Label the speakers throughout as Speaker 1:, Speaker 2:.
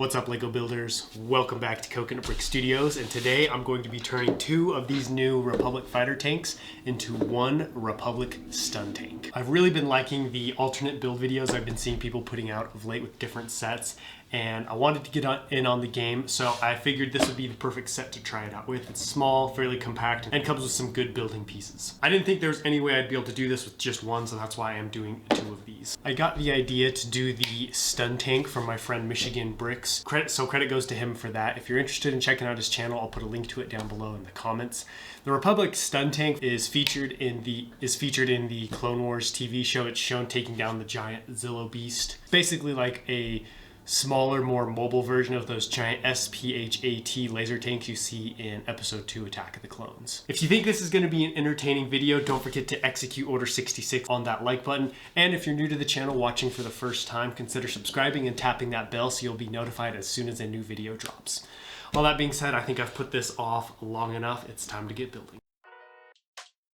Speaker 1: What's up, Lego builders? Welcome back to Coconut Brick Studios, and today I'm going to be turning two of these new Republic fighter tanks into one Republic stun tank. I've really been liking the alternate build videos I've been seeing people putting out of late with different sets, and I wanted to get in on the game, so I figured this would be the perfect set to try it out with. It's small, fairly compact, and comes with some good building pieces. I didn't think there was any way I'd be able to do this with just one, so that's why I am doing two of these. I got the idea to do the stun tank from my friend Michigan Bricks. Credit goes to him for that. If you're interested in checking out his channel, I'll put a link to it down below in the comments. The Republic stun tank is featured in the Clone Wars TV show. It's shown taking down the giant Zillo Beast. Basically like a smaller, more mobile version of those giant SPHAT laser tanks you see in Episode 2 Attack of the Clones. If you think this is going to be an entertaining video, don't forget to execute Order 66 on that like button. And if you're new to the channel watching for the first time, consider subscribing and tapping that bell so you'll be notified as soon as a new video drops. All that being said, I think I've put this off long enough. It's time to get building.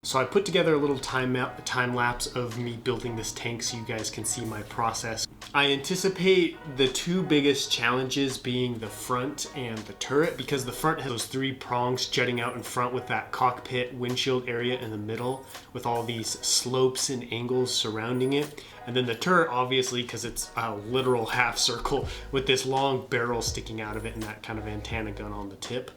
Speaker 1: So I put together a little time lapse of me building this tank so you guys can see my process. I anticipate the two biggest challenges being the front and the turret, because the front has those three prongs jutting out in front with that cockpit windshield area in the middle with all these slopes and angles surrounding it. And then the turret, obviously, because it's a literal half circle with this long barrel sticking out of it and that kind of antenna gun on the tip.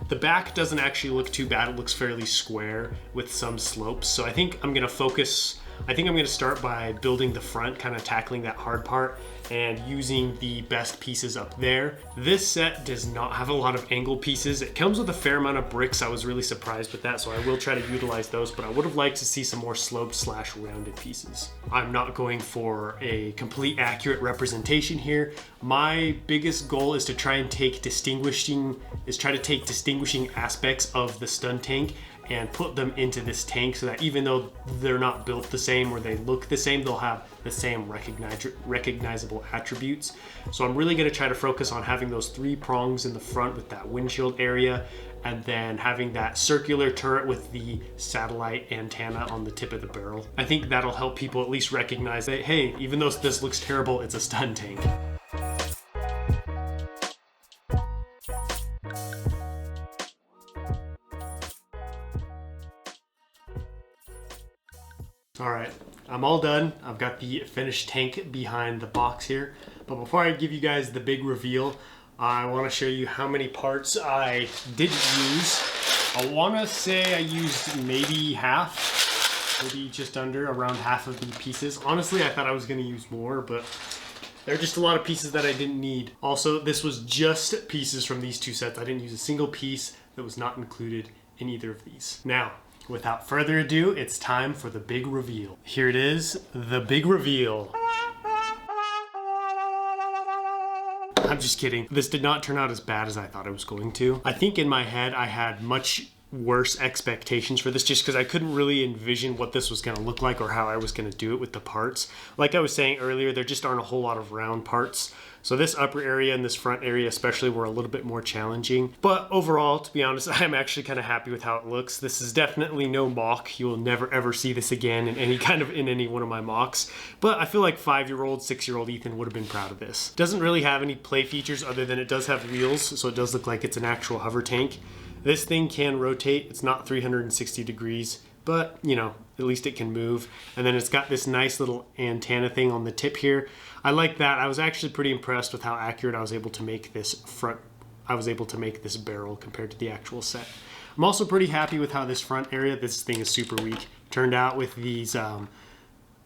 Speaker 1: The back doesn't actually look too bad. It looks fairly square with some slopes. So I think I'm going to start by building the front, kind of tackling that hard part and using the best pieces up there. This set does not have a lot of angle pieces. It comes with a fair amount of bricks. I was really surprised with that, so I will try to utilize those, but I would have liked to see some more sloped / rounded pieces. I'm not going for a complete accurate representation here. My biggest goal is to try and take distinguishing aspects of the stun tank and put them into this tank so that even though they're not built the same or they look the same, they'll have the same recognizable attributes. So I'm really going to try to focus on having those three prongs in the front with that windshield area, and then having that circular turret with the satellite antenna on the tip of the barrel. I think that'll help people at least recognize that, hey, even though this looks terrible, it's a stun tank. All right, I'm all done. I've got the finished tank behind the box here. But before I give you guys the big reveal, I want to show you how many parts I didn't use. I want to say I used maybe half, maybe just under, around half of the pieces. Honestly, I thought I was going to use more, but there are just a lot of pieces that I didn't need. Also, this was just pieces from these two sets. I didn't use a single piece that was not included in either of these. Now, without further ado, it's time for the big reveal. Here it is, the big reveal. I'm just kidding. This did not turn out as bad as I thought it was going to. I think in my head I had much worse expectations for this just because I couldn't really envision what this was going to look like or how I was going to do it with the parts. Like I was saying earlier, there just aren't a whole lot of round parts. So this upper area and this front area especially were a little bit more challenging. But overall, to be honest, I'm actually kind of happy with how it looks. This is definitely no mock. You will never ever see this again in any one of my mocks. But I feel like 5-year-old, 6-year-old Ethan would have been proud of this. Doesn't really have any play features other than it does have wheels, so it does look like it's an actual hover tank. This thing can rotate. It's not 360 degrees, but you know, at least it can move. And then it's got this nice little antenna thing on the tip here. I like that. I was actually pretty impressed with how accurate I was able to make this barrel compared to the actual set. I'm also pretty happy with how this front area, this thing is super weak, turned out with these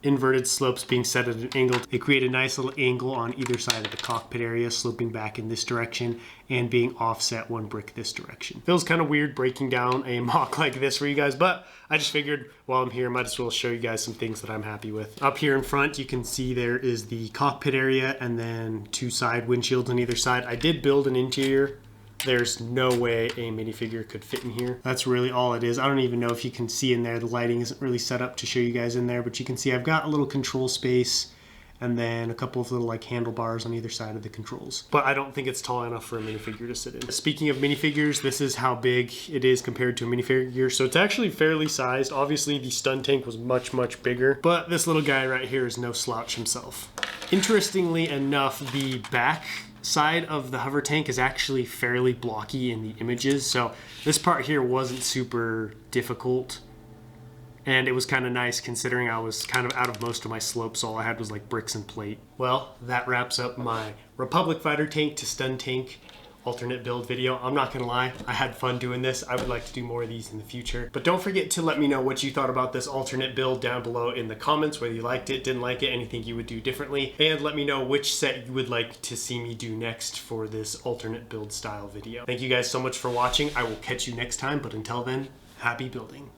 Speaker 1: inverted slopes being set at an angle. They create a nice little angle on either side of the cockpit area, sloping back in this direction and being offset one brick this direction. Feels kind of weird breaking down a mock like this for you guys, but I just figured while I'm here, I might as well show you guys some things that I'm happy with. Up here in front, you can see there is the cockpit area and then two side windshields on either side. I did build an interior. There's no way a minifigure could fit in here. That's really all it is. I don't even know if you can see in there. The lighting isn't really set up to show you guys in there, but you can see I've got a little control space and then a couple of little like handlebars on either side of the controls. But I don't think it's tall enough for a minifigure to sit in. Speaking of minifigures, this is how big it is compared to a minifigure. So it's actually fairly sized. Obviously the stun tank was much, much bigger, but this little guy right here is no slouch himself. Interestingly enough, the back side of the hover tank is actually fairly blocky in the images, so this part here wasn't super difficult. And it was kind of nice considering I was kind of out of most of my slopes. All I had was like bricks and plate. Well, that wraps up my Republic fighter tank to stun tank alternate build video. I'm not gonna lie, I had fun doing this. I would like to do more of these in the future. But don't forget to let me know what you thought about this alternate build down below in the comments, whether you liked it, didn't like it, anything you would do differently. And let me know which set you would like to see me do next for this alternate build style video. Thank you guys so much for watching. I will catch you next time, but until then, happy building.